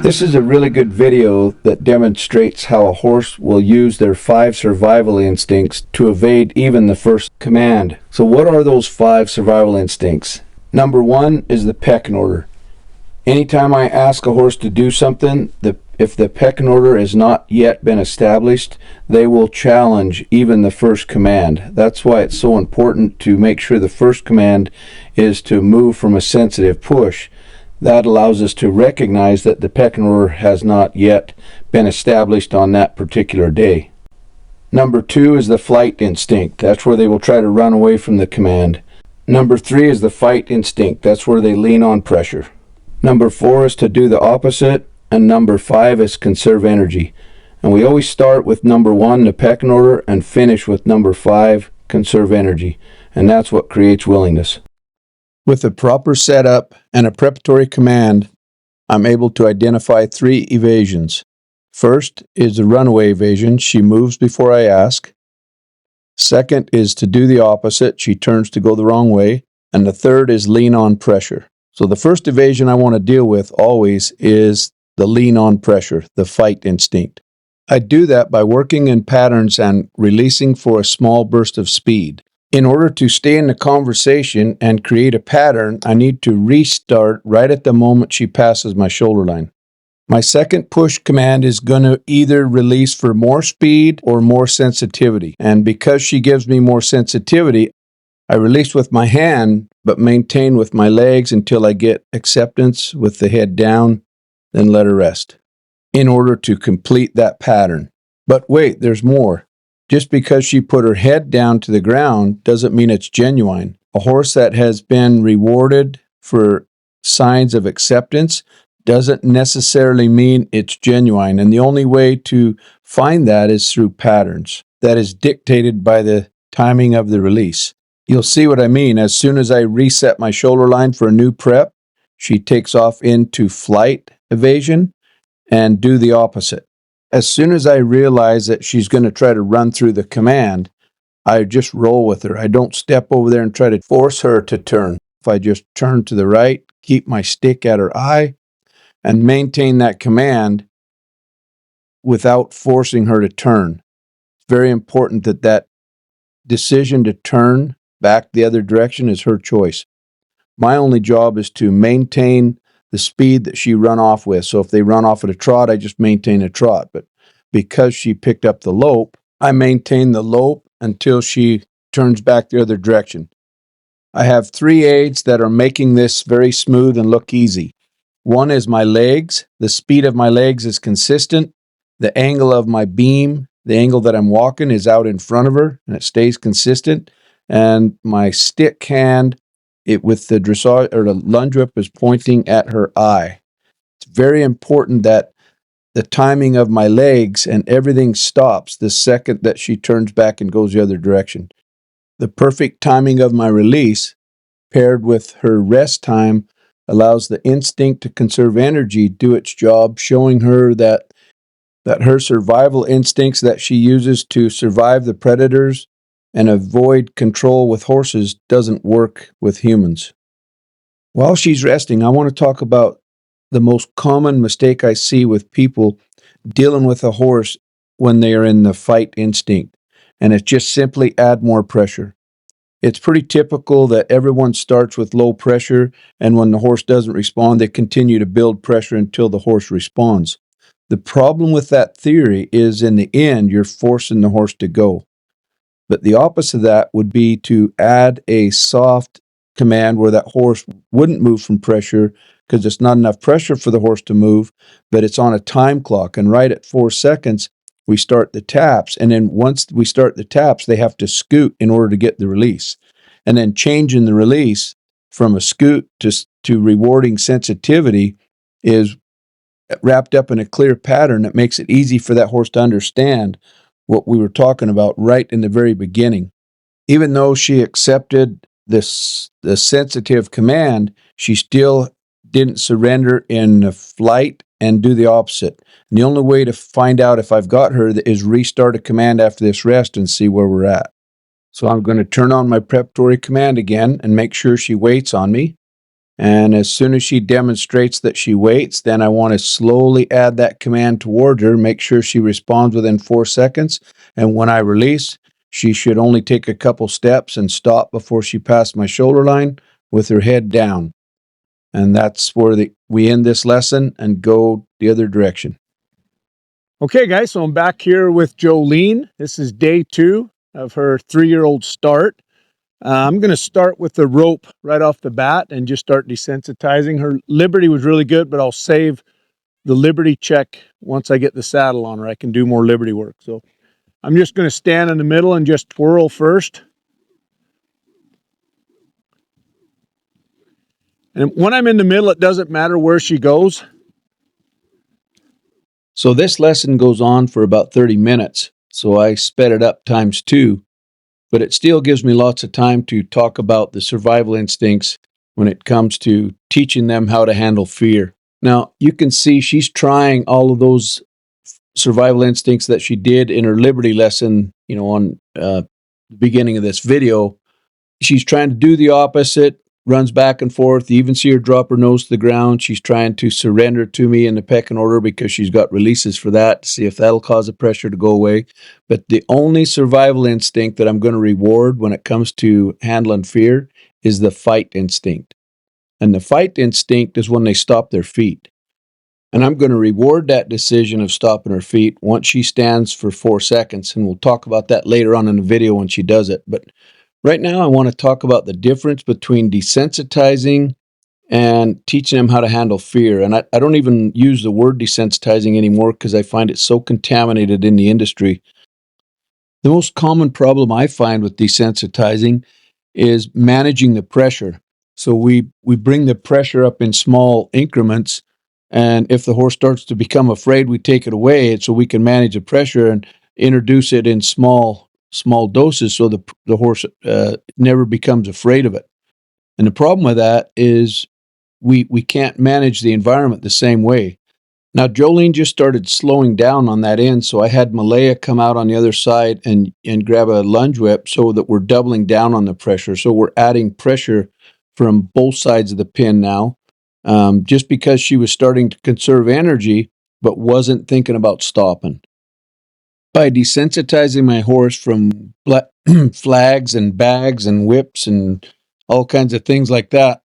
This is a really good video that demonstrates how a horse will use their 5 survival instincts to evade even the first command. So what are those 5 survival instincts? Number 1 is the pecking order. Anytime I ask a horse to do something, if the pecking order has not yet been established, they will challenge even the first command. That's why it's so important to make sure the first command is to move from a sensitive push. That allows us to recognize that the pecking order has not yet been established on that particular day. Number 2 is the flight instinct. That's where they will try to run away from the command. Number 3 is the fight instinct. That's where they lean on pressure. Number 4 is to do the opposite, and number 5 is conserve energy. And we always start with number 1, the pecking order, and finish with number 5, conserve energy. And that's what creates willingness. With a proper setup and a preparatory command, I'm able to identify 3 evasions. First is the runaway evasion. She moves before I ask. Second is to do the opposite. She turns to go the wrong way. And the third is lean on pressure. So the first evasion I want to deal with always is the lean on pressure, the fight instinct. I do that by working in patterns and releasing for a small burst of speed. In order to stay in the conversation and create a pattern, I need to restart right at the moment she passes my shoulder line. My second push command is going to either release for more speed or more sensitivity. And because she gives me more sensitivity, I release with my hand, but maintain with my legs until I get acceptance with the head down, then let her rest in order to complete that pattern. But wait, there's more. Just because she put her head down to the ground doesn't mean it's genuine. A horse that has been rewarded for signs of acceptance doesn't necessarily mean it's genuine. And the only way to find that is through patterns. That is dictated by the timing of the release. You'll see what I mean. As soon as I reset my shoulder line for a new prep, she takes off into flight evasion and do the opposite. As soon as I realize that she's going to try to run through the command, I just roll with her. I don't step over there and try to force her to turn. If I just turn to the right, keep my stick at her eye, and maintain that command without forcing her to turn. It's very important that that decision to turn back the other direction is her choice. My only job is to maintain the speed that she run off with. So if they run off at a trot, I just maintain a trot. But because she picked up the lope, I maintain the lope until she turns back the other direction. I have 3 aids that are making this very smooth and look easy. One is my legs. The speed of my legs is consistent. The angle of my beam, the angle that I'm walking, is out in front of her, and it stays consistent. And my stick hand, with the dressage or the lunge whip, is pointing at her eye. It's very important that the timing of my legs and everything stops the second that she turns back and goes the other direction. The perfect timing of my release, paired with her rest time, allows the instinct to conserve energy do its job, showing her that her survival instincts that she uses to survive the predators and avoid control with horses doesn't work with humans. While she's resting, I want to talk about the most common mistake I see with people dealing with a horse when they are in the fight instinct, and it's just simply add more pressure. It's pretty typical that everyone starts with low pressure, and when the horse doesn't respond, they continue to build pressure until the horse responds. The problem with that theory is in the end, you're forcing the horse to go. But the opposite of that would be to add a soft command where that horse wouldn't move from pressure because it's not enough pressure for the horse to move, but it's on a time clock. And right at 4 seconds, we start the taps. And then once we start the taps, they have to scoot in order to get the release. And then changing the release from a scoot to rewarding sensitivity is wrapped up in a clear pattern that makes it easy for that horse to understand what we were talking about right in the very beginning. Even though she accepted the sensitive command, she still didn't surrender in the flight and do the opposite. And the only way to find out if I've got her is restart a command after this rest and see where we're at. So I'm going to turn on my preparatory command again and make sure she waits on me. And as soon as she demonstrates that she waits, then I want to slowly add that command toward her, make sure she responds within 4 seconds. And when I release, she should only take a couple steps and stop before she passed my shoulder line with her head down. And that's where we end this lesson and go the other direction. Okay, guys, so I'm back here with Jolene. This is day 2 of her 3-year-old start. I'm going to start with the rope right off the bat and just start desensitizing. Her liberty was really good, but I'll save the liberty check once I get the saddle on her. I can do more liberty work. So I'm just going to stand in the middle and just twirl first. And when I'm in the middle, it doesn't matter where she goes. So this lesson goes on for about 30 minutes. So I sped it up times 2. But it still gives me lots of time to talk about the survival instincts when it comes to teaching them how to handle fear. Now, you can see she's trying all of those survival instincts that she did in her liberty lesson, on the beginning of this video. She's trying to do the opposite, runs back and forth. You even see her drop her nose to the ground. She's trying to surrender to me in the pecking order because she's got releases for that to see if that'll cause the pressure to go away. But the only survival instinct that I'm going to reward when it comes to handling fear is the fight instinct. And the fight instinct is when they stop their feet. And I'm going to reward that decision of stopping her feet once she stands for 4 seconds. And we'll talk about that later on in the video when she does it. But right now, I want to talk about the difference between desensitizing and teaching them how to handle fear. And I don't even use the word desensitizing anymore because I find it so contaminated in the industry. The most common problem I find with desensitizing is managing the pressure. So we bring the pressure up in small increments, and if the horse starts to become afraid, we take it away so we can manage the pressure and introduce it in small doses so the horse never becomes afraid of it. And the problem with that is we can't manage the environment the same way. Now, Jolene just started slowing down on that end, so I had Malaya come out on the other side and grab a lunge whip so that we're doubling down on the pressure. So we're adding pressure from both sides of the pin now, just because she was starting to conserve energy but wasn't thinking about stopping. By desensitizing my horse from flags and bags and whips and all kinds of things like that,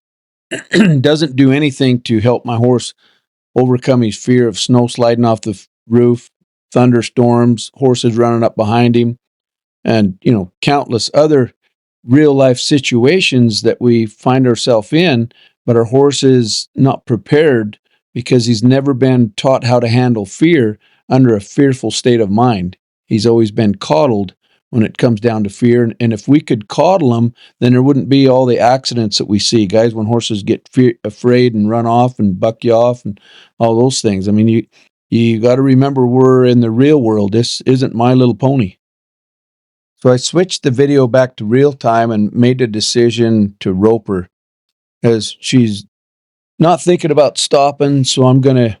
doesn't do anything to help my horse overcome his fear of snow sliding off the roof, thunderstorms, horses running up behind him, and countless other real life situations that we find ourselves in, but our horse is not prepared because he's never been taught how to handle fear under a fearful state of mind. He's always been coddled when it comes down to fear. And if we could coddle him, then there wouldn't be all the accidents that we see, guys, when horses get afraid and run off and buck you off and all those things. I mean, you got to remember we're in the real world. This isn't My Little Pony. So I switched the video back to real time and made the decision to rope her as she's not thinking about stopping. So I'm going to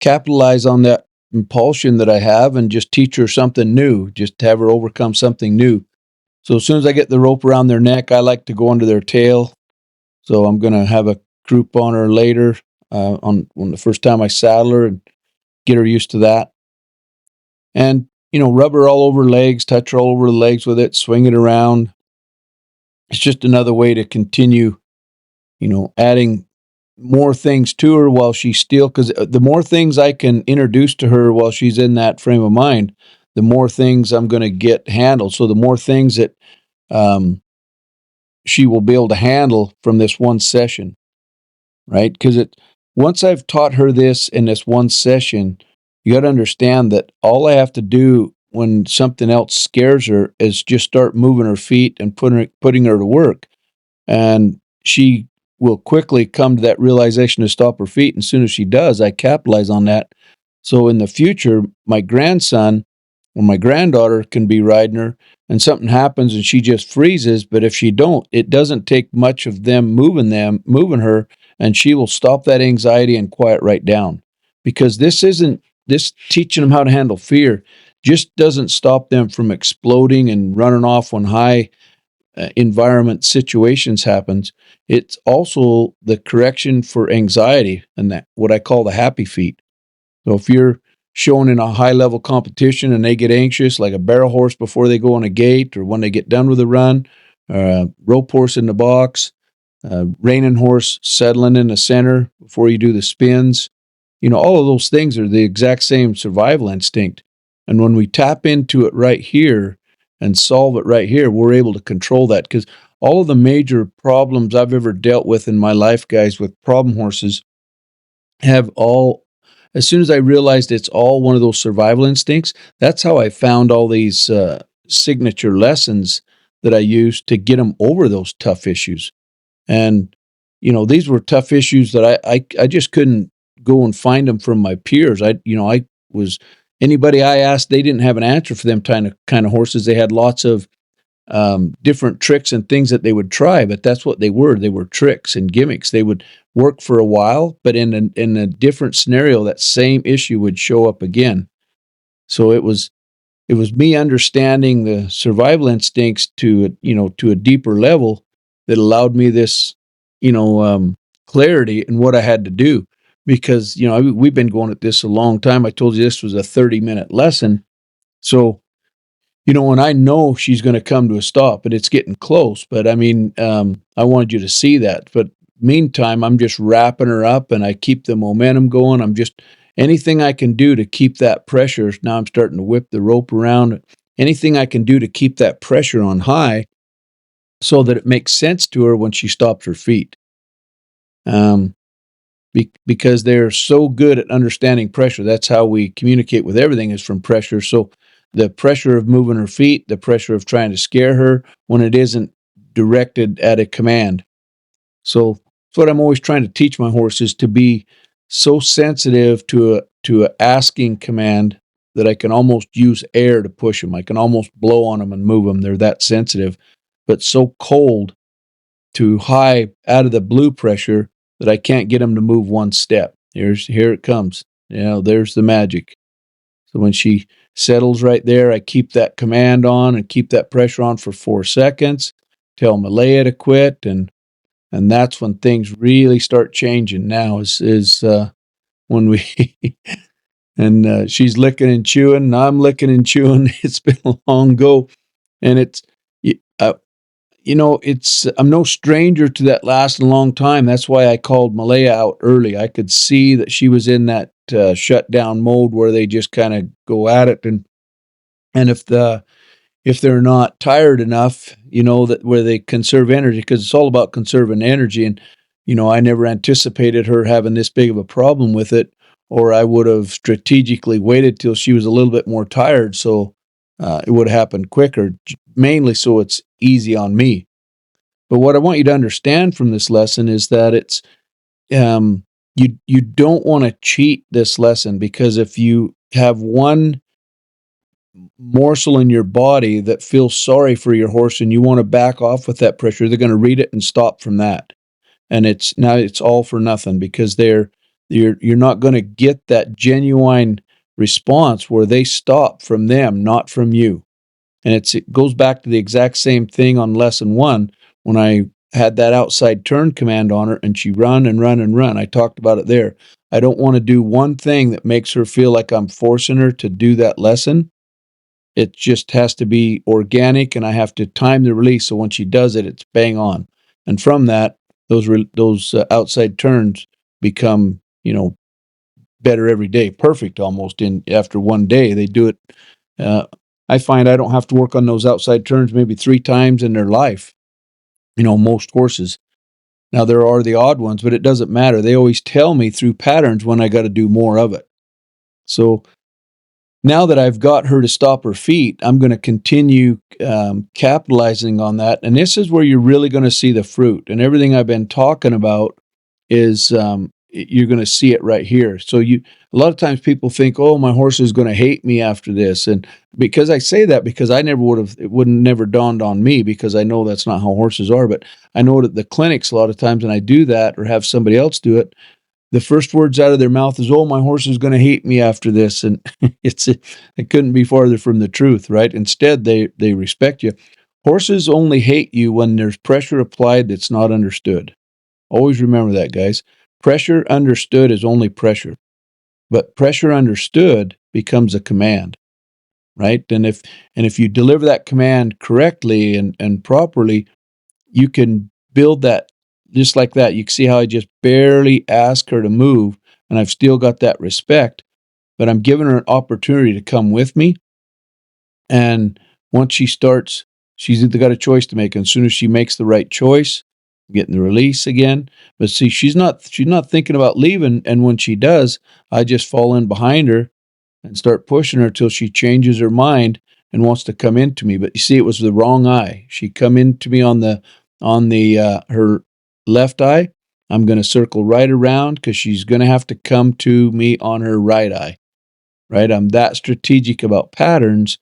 capitalize on that impulsion that I have and just teach her something new, just have her overcome something new. So as soon as I get the rope around their neck, I like to go under their tail. So I'm going to have a croup on her later on the first time I saddle her and get her used to that. And, rub her all over legs, touch her all over the legs with it, swing it around. It's just another way to continue, adding more things to her while she's still, because the more things I can introduce to her while she's in that frame of mind, the more things I'm going to get handled. So the more things that she will be able to handle from this one session, right? Because once I've taught her this in this one session, you got to understand that all I have to do when something else scares her is just start moving her feet and putting her to work. And she will quickly come to that realization to stop her feet. And as soon as she does, I capitalize on that. So in the future, my grandson or my granddaughter can be riding her and something happens and she just freezes. But if she don't, it doesn't take much of them moving her, and she will stop that anxiety and quiet right down. Because this teaching them how to handle fear just doesn't stop them from exploding and running off on high environment situations happens, it's also the correction for anxiety, and that what I call the happy feet. So if you're shown in a high level competition and they get anxious, like a barrel horse before they go on a gate, or when they get done with a run, rope horse in the box, reining horse settling in the center before you do the spins, all of those things are the exact same survival instinct. And when we tap into it right here and solve it right here, we're able to control that, because all of the major problems I've ever dealt with in my life, guys, with problem horses have all, as soon as I realized it's all one of those survival instincts, that's how I found all these signature lessons that I used to get them over those tough issues. And, these were tough issues that I just couldn't go and find them from my peers. I was, anybody I asked, they didn't have an answer for them kind of horses. They had lots of different tricks and things that they would try, but that's what they were. They were tricks and gimmicks. They would work for a while, but in a different scenario, that same issue would show up again. So it was me understanding the survival instincts to a deeper level that allowed me this clarity in what I had to do, because we've been going at this a long time. I told you this was a 30-minute lesson, so when I know she's going to come to a stop, and it's getting close, but I mean, I wanted you to see that. But meantime, I'm just wrapping her up, and I keep the momentum going. I'm just, anything I can do to keep that pressure. Now I'm starting to whip the rope around. Anything I can do to keep that pressure on high so that it makes sense to her when she stops her feet. Because they're so good at understanding pressure. That's how we communicate with everything, is from pressure. So the pressure of moving her feet, the pressure of trying to scare her when it isn't directed at a command. So that's what I'm always trying to teach my horses, to be so sensitive to a asking command that I can almost use air to push them. I can almost blow on them and move them. They're that sensitive, but so cold to high out of the blue pressure that I can't get them to move one step. Here it comes. There's the magic. So when she settles right there, I keep that command on and keep that pressure on for 4 seconds, tell Malaya to quit, and that's when things really start changing. Now is when we and she's licking and chewing, and I'm licking and chewing. It's been a long go, and it's I'm no stranger to that lasting a long time. That's why I called Malaya out early. I could see that she was in that shutdown mode where they just kind of go at it, and if they're not tired enough, that where they conserve energy, because it's all about conserving energy. And I never anticipated her having this big of a problem with it, or I would have strategically waited till she was a little bit more tired, so it would have happened quicker, mainly so it's easy on me. But what I want you to understand from this lesson is that it's you don't want to cheat this lesson, because if you have one morsel in your body that feels sorry for your horse and you want to back off with that pressure, they're going to read it and stop from that. And it's all for nothing, because you're not going to get that genuine response where they stop from them, not from you. And it goes back to the exact same thing on lesson 1 when I had that outside turn command on her and she run and run and run. I talked about it there. I don't want to do one thing that makes her feel like I'm forcing her to do that lesson. It just has to be organic, and I have to time the release so when she does it, it's bang on. And from that, those outside turns become, better every day, perfect almost. After one day, they do it. I find I don't have to work on those outside turns maybe 3 times in their life. Most horses. Now there are the odd ones, but it doesn't matter. They always tell me through patterns when I got to do more of it. So now that I've got her to stop her feet, I'm going to continue capitalizing on that. And this is where you're really going to see the fruit. And everything I've been talking about is you're going to see it right here. So a lot of times people think, oh, my horse is going to hate me after this. And because I say that, because it would never dawned on me, because I know that's not how horses are. But I know that the clinics, a lot of times when I do that or have somebody else do it, the first words out of their mouth is, oh, my horse is going to hate me after this. And it couldn't be farther from the truth, right? Instead, they respect you. Horses only hate you when there's pressure applied that's not understood. Always remember that, guys. Pressure understood is only pressure, but pressure understood becomes a command, right? And if you deliver that command correctly and properly, you can build that just like that. You can see how I just barely ask her to move, and I've still got that respect, but I'm giving her an opportunity to come with me. And once she starts, she's either got a choice to make. And as soon as she makes the right choice, getting the release again. But see, she's not thinking about leaving. And when she does, I just fall in behind her and start pushing her till she changes her mind and wants to come into me. But you see, it was the wrong eye. She come into me on the her left eye. I'm going to circle right around because she's going to have to come to me on her right eye. Right? I'm that strategic about patterns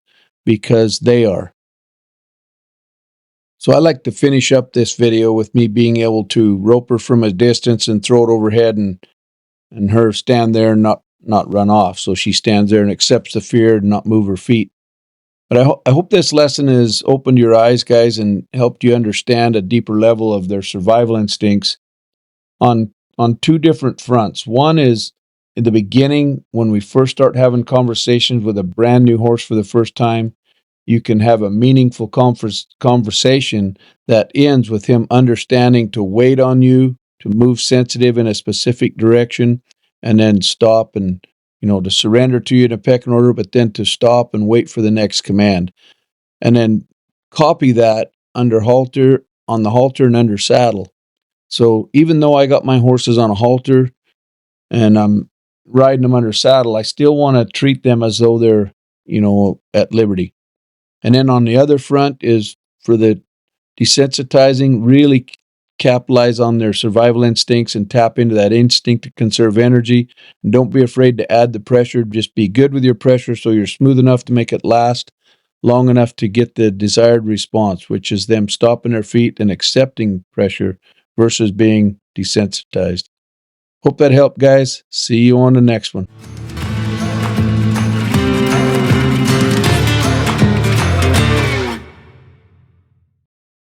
because they are. So I like to finish up this video with me being able to rope her from a distance and throw it overhead and her stand there and not run off. So she stands there and accepts the fear and not move her feet. But I hope this lesson has opened your eyes, guys, and helped you understand a deeper level of their survival instincts on two different fronts. One is in the beginning, when we first start having conversations with a brand new horse for the first time, you can have a meaningful conversation that ends with him understanding to wait on you, to move sensitive in a specific direction, and then stop and, to surrender to you in a pecking order, but then to stop and wait for the next command. And then copy that under halter, on the halter and under saddle. So even though I got my horses on a halter and I'm riding them under saddle, I still want to treat them as though they're, at liberty. And then on the other front is for the desensitizing, really capitalize on their survival instincts and tap into that instinct to conserve energy. And don't be afraid to add the pressure. Just be good with your pressure so you're smooth enough to make it last long enough to get the desired response, which is them stopping their feet and accepting pressure versus being desensitized. Hope that helped, guys. See you on the next one.